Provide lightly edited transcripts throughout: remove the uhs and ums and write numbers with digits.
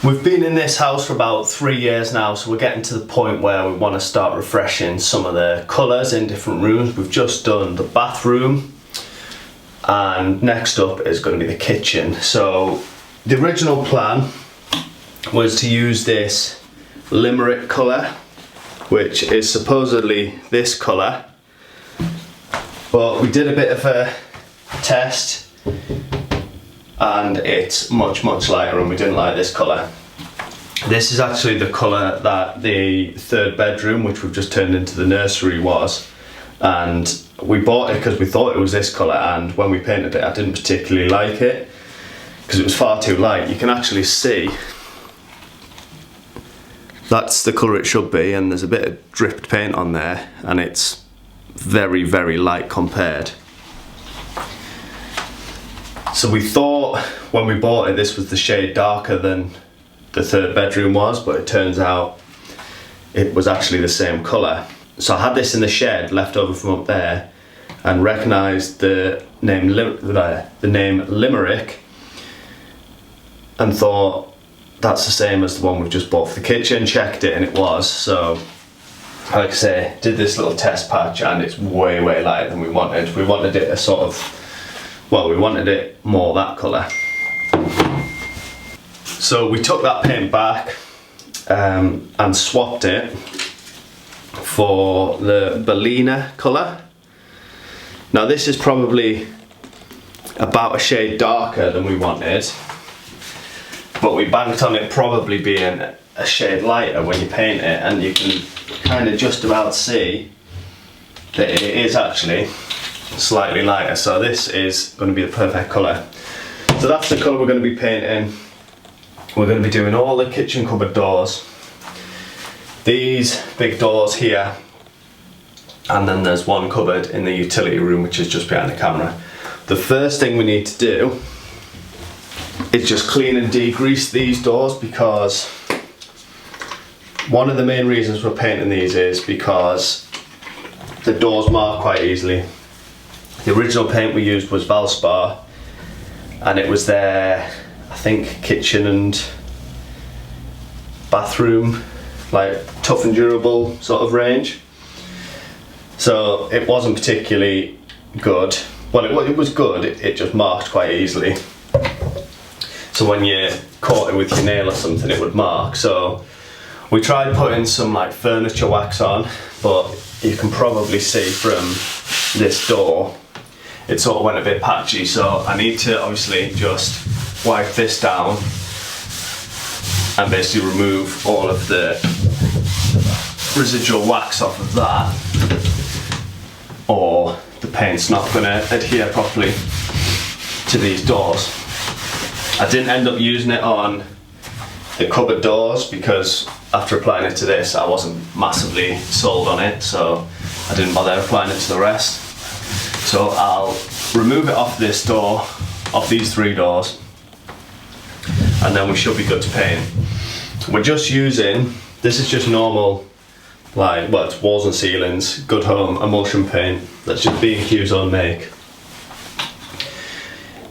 We've been in this house for about 3 years now, so we're getting to the point where we want to start refreshing some of the colours in different rooms. We've just done the bathroom, and next up is going to be the kitchen. So the original plan was to use this limerick colour, which is supposedly this colour, but we did a bit of a test and it's much lighter, and we didn't like this colour. This is actually the colour that the third bedroom, which we've just turned into the nursery, was, and we bought it because we thought it was this colour, and when we painted it I didn't particularly like it because it was far too light. You can actually see that's the colour it should be, and there's a bit of dripped paint on there, and it's very light compared. So we thought when we bought it this was the shade darker than the third bedroom was, but it turns out it was actually the same colour. So I had this in the shed left over from up there and recognised the name Limerick and thought that's the same as the one we've just bought for the kitchen. Checked it and it was. So like I say, did this little test patch and it's way lighter than we wanted. We wanted it a sort of, well, we wanted it more that colour. So we took that paint back and swapped it for the Bellina colour. Now this is probably about a shade darker than we wanted, but we banked on it probably being a shade lighter when you paint it, and you can kind of just about see that it is actually slightly lighter. So this is going to be the perfect colour. So that's the colour we're going to be painting. We're going to be doing all the kitchen cupboard doors, these big doors here, and then there's one cupboard in the utility room which is just behind the camera. The first thing we need to do is just clean and degrease these doors, because one of the main reasons we're painting these is because the doors mark quite easily. The original paint we used was Valspar, and it was their, I think, kitchen and bathroom, like tough and durable sort of range. So it wasn't particularly good. Well, it was good, it just marked quite easily. So when you caught it with your nail or something, it would mark. So we tried putting some like furniture wax on, but you can probably see from this door it sort of went a bit patchy, so I need to obviously just wipe this down and basically remove all of the residual wax off of that, or the paint's not going to adhere properly to these doors. I didn't end up using it on the cupboard doors because after applying it to this I wasn't massively sold on it, so I didn't bother applying it to the rest. So I'll remove it off this door, off these 3 doors, and then we should be good to paint. We're just using, this is just normal, like, well, it's walls and ceilings, Good Home emulsion paint. That's just B&Q's own make.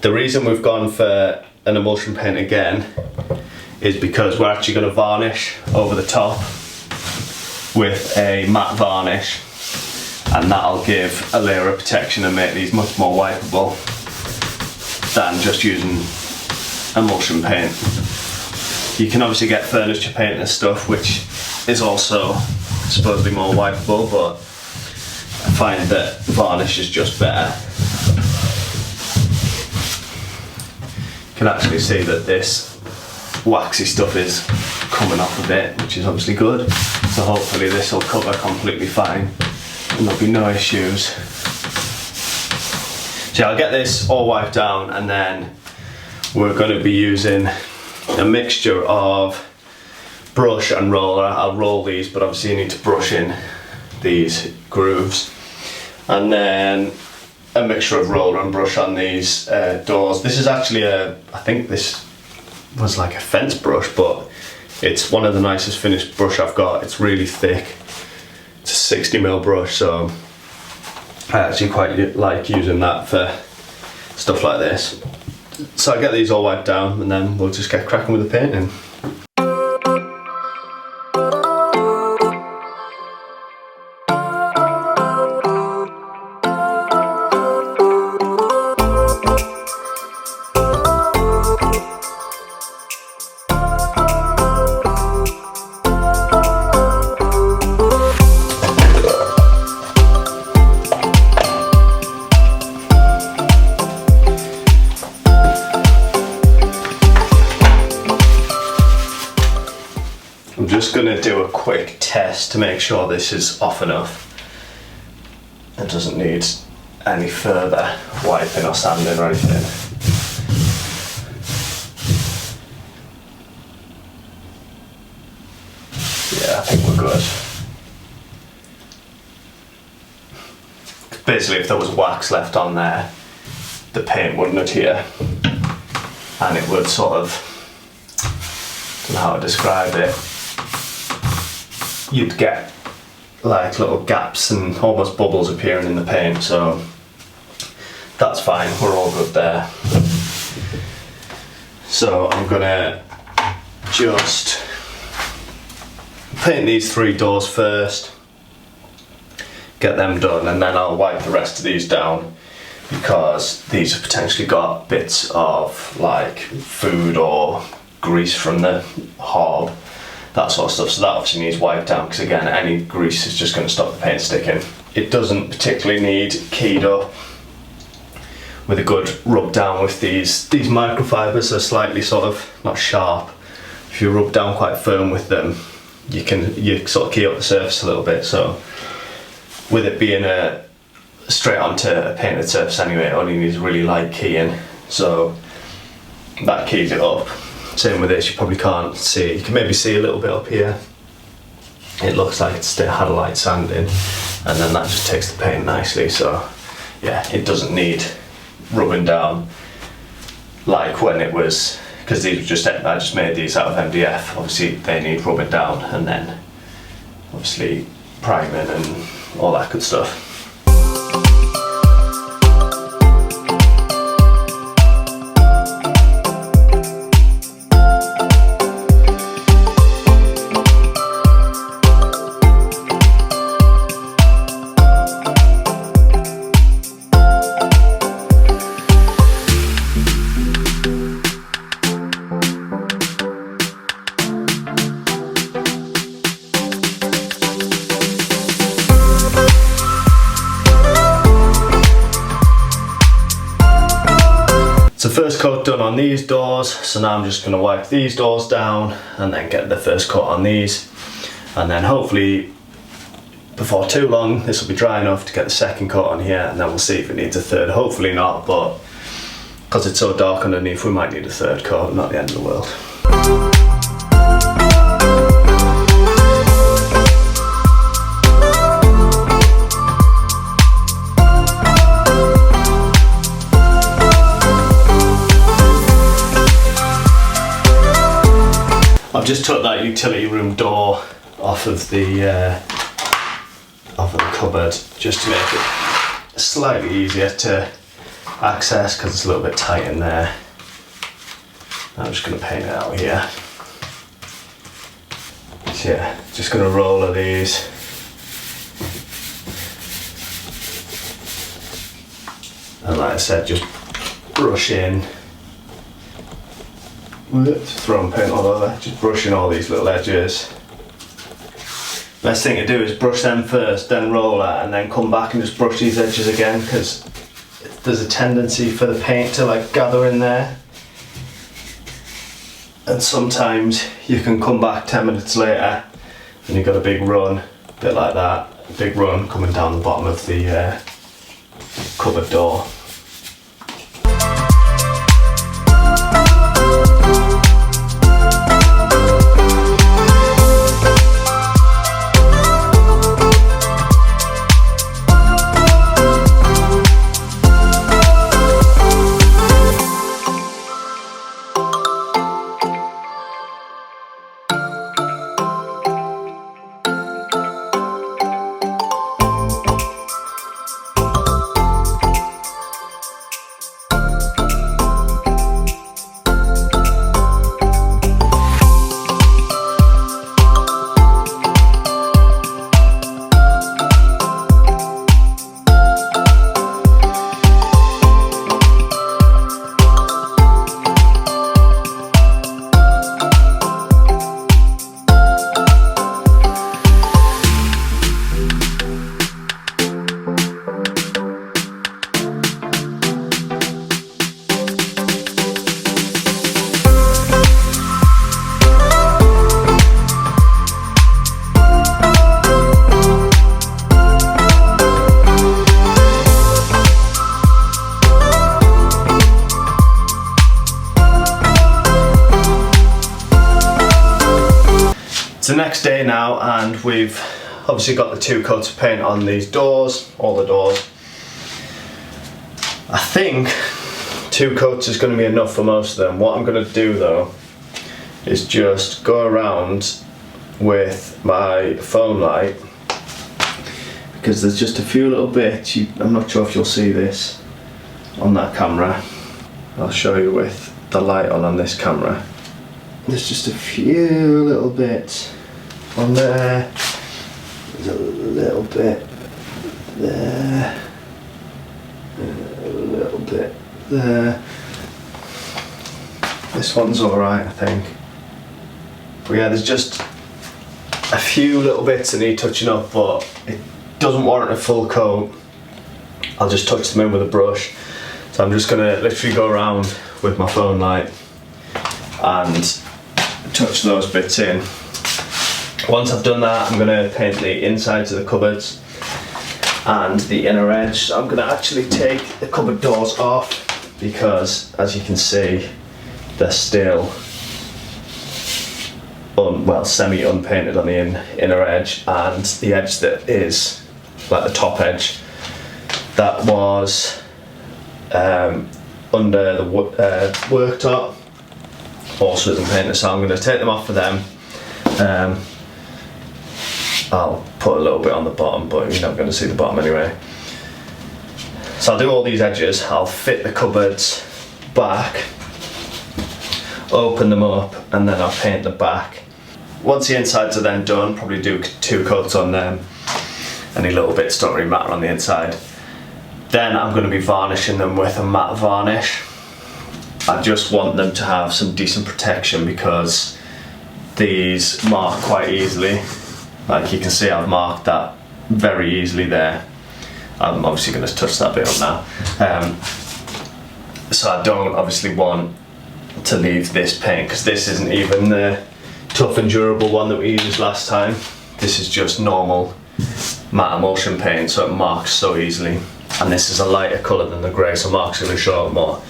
The reason we've gone for an emulsion paint again is because we're actually going to varnish over the top with a matte varnish, and that'll give a layer of protection and make these much more wipeable than just using emulsion paint. You can obviously get furniture paint and stuff which is also supposedly more wipeable, but I find that varnish is just better. You can actually see that this waxy stuff is coming off a bit, which is obviously good, so hopefully this will cover completely fine and there'll be no issues. So I'll get this all wiped down, and then we're going to be using a mixture of brush and roller. I'll roll these, but obviously you need to brush in these grooves, and then a mixture of roller and brush on these doors. This is actually I think this was like a fence brush, but it's one of the nicest finished brush I've got. It's really thick. It's a 60mm brush, so I actually quite like using that for stuff like this. So I get these all wiped down and then we'll just get cracking with the painting. just going to do a quick test to make sure this is off enough. It doesn't need any further wiping or sanding or anything. Yeah, I think we're good. Basically, if there was wax left on there, the paint wouldn't adhere, and it would sort of, I don't know how to describe it, you'd get like little gaps and almost bubbles appearing in the paint, so that's fine, we're all good there. So I'm gonna just paint these 3 doors first, get them done, and then I'll wipe the rest of these down, because these have potentially got bits of like food or grease from the hob, that sort of stuff, so that obviously needs wiped down, because again, any grease is just going to stop the paint sticking. It doesn't particularly need keyed up with a good rub down with these microfibers. Are slightly sort of not sharp. If you rub down quite firm with them, you sort of key up the surface a little bit. So with it being straight onto a painted surface anyway, it only needs really light keying, so that keys it up. Same with this, you probably can't see, you can maybe see a little bit up here. It looks like it's still had a light sanding, and then that just takes the paint nicely. So yeah, it doesn't need rubbing down like when it was, because these were just, I just made these out of MDF, obviously they need rubbing down, and then obviously priming and all that good stuff. So first coat done on these doors, so now I'm just going to wipe these doors down and then get the first coat on these, and then hopefully before too long this will be dry enough to get the second coat on here, and then we'll see if it needs a third. Hopefully not, but because it's so dark underneath we might need a third coat, not the end of the world. I've just took that utility room door off of the cupboard just to make it slightly easier to access, because it's a little bit tight in there. I'm just going to paint it out here. So yeah, just going to roll of these. And like I said, just brush in. Throwing paint all over, just brushing all these little edges. Best thing to do is brush them first, then roll that, and then come back and just brush these edges again, because there's a tendency for the paint to like gather in there. And sometimes you can come back 10 minutes later and you've got a big run, a bit like that, a big run coming down the bottom of the cupboard door. It's the next day now, and we've obviously got the 2 coats of paint on these doors, all the doors. I think 2 coats is going to be enough for most of them. What I'm going to do though is just go around with my phone light, because there's just a few little bits. I'm not sure if you'll see this on that camera. I'll show you with the light on this camera. There's just a few little bits on there. There's a little bit there. A little bit there. This one's alright, I think. But yeah, there's just a few little bits that need touching up, but it doesn't warrant a full coat. I'll just touch them in with a brush. So I'm just gonna literally go around with my phone light and touch those bits in. Once I've done that, I'm gonna paint the insides of the cupboards and the inner edge. So I'm gonna actually take the cupboard doors off, because as you can see, they're still semi-unpainted on the inner edge, and the edge that is like the top edge that was under the worktop also isn't painted. So I'm going to take them off for them. I'll put a little bit on the bottom, but you're not going to see the bottom anyway. So I'll do all these edges. I'll fit the cupboards back, open them up, and then I'll paint the back. Once the insides are then done, probably do 2 coats on them. Any little bits don't really matter on the inside. Then I'm going to be varnishing them with a matte varnish. I just want them to have some decent protection, because these mark quite easily. Like you can see, I've marked that very easily there. I'm obviously going to touch that bit up now. So I don't obviously want to leave this paint, because this isn't even the tough and durable one that we used last time. This is just normal matte emulsion paint, so it marks so easily. And this is a lighter colour than the grey, so marks going to show up more.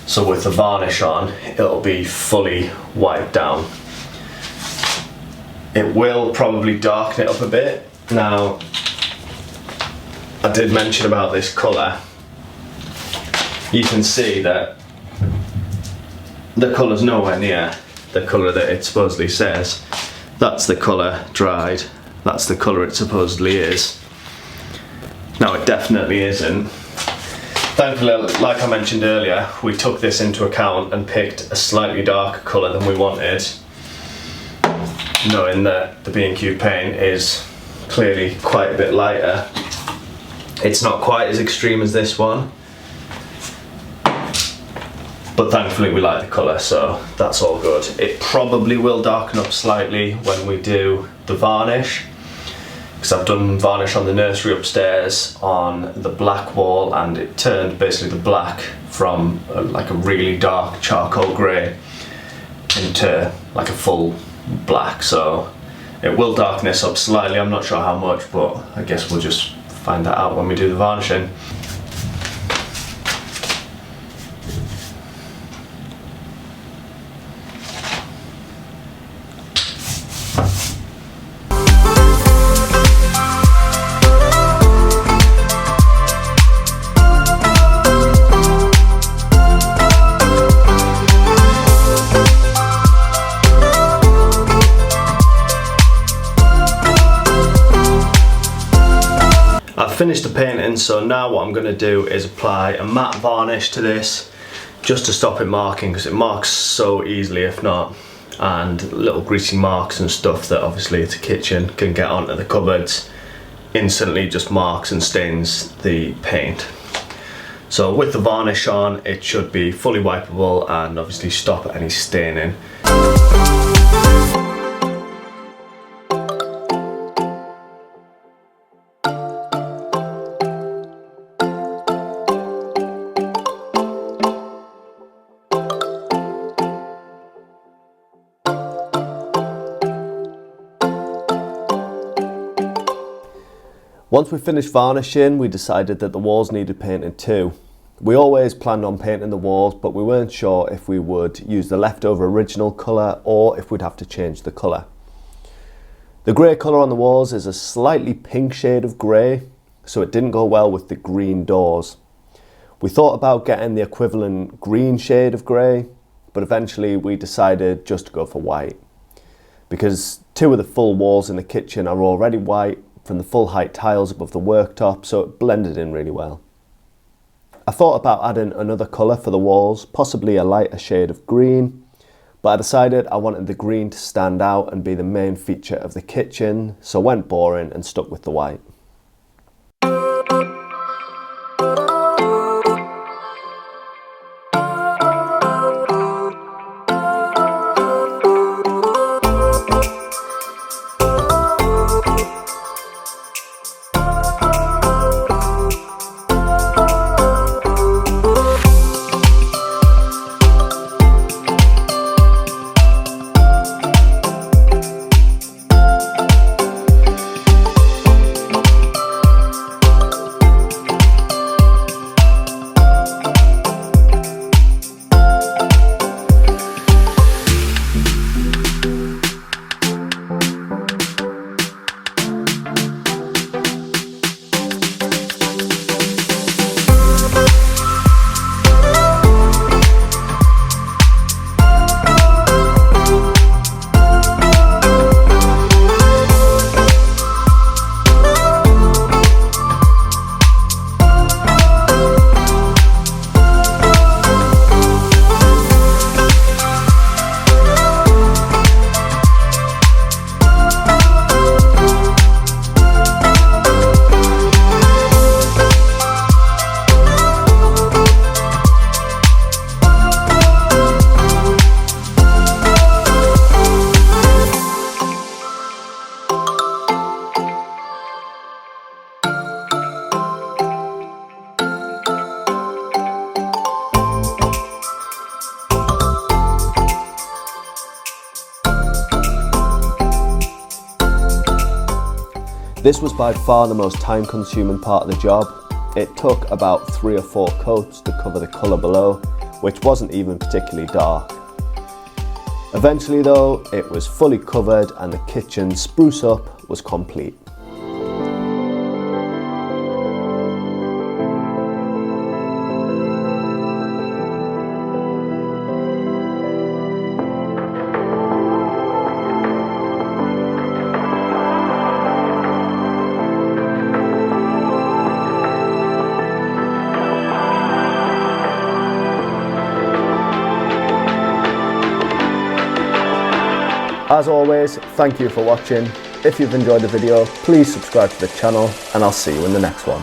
So with the varnish on, it'll be fully wiped down. It will probably darken it up a bit. Now, I did mention about this colour. You can see that the colour's nowhere near the colour that it supposedly says. That's the colour dried. That's the colour it supposedly is. Now it definitely isn't. Thankfully, like I mentioned earlier, we took this into account and picked a slightly darker colour than we wanted, knowing that the B&Q paint is clearly quite a bit lighter. It's not quite as extreme as this one, but thankfully we like the colour, so that's all good. It probably will darken up slightly when we do the varnish, because I've done varnish on the nursery upstairs on the black wall, and it turned basically the black from like a really dark charcoal grey into like a full black, so it will darken this up slightly. I'm not sure how much, but I guess we'll just find that out when we do the varnishing. Finished the painting, so now what I'm going to do is apply a matte varnish to this, just to stop it marking, because it marks so easily if not, and little greasy marks and stuff that obviously it's a kitchen can get onto the cupboards instantly just marks and stains the paint. So with the varnish on, it should be fully wipeable and obviously stop any staining. Once we finished varnishing, we decided that the walls needed painting too. We always planned on painting the walls, but we weren't sure if we would use the leftover original colour or if we'd have to change the colour. The grey colour on the walls is a slightly pink shade of grey, so it didn't go well with the green doors. We thought about getting the equivalent green shade of grey, but eventually we decided just to go for white, because 2 of the full walls in the kitchen are already white from the full height tiles above the worktop, so it blended in really well. I thought about adding another colour for the walls, possibly a lighter shade of green, but I decided I wanted the green to stand out and be the main feature of the kitchen, so went boring and stuck with the white. This was by far the most time-consuming part of the job. It took about 3 or 4 coats to cover the colour below, which wasn't even particularly dark. Eventually though, it was fully covered and the kitchen spruce up was complete. As always, thank you for watching. If you've enjoyed the video, please subscribe to the channel and I'll see you in the next one.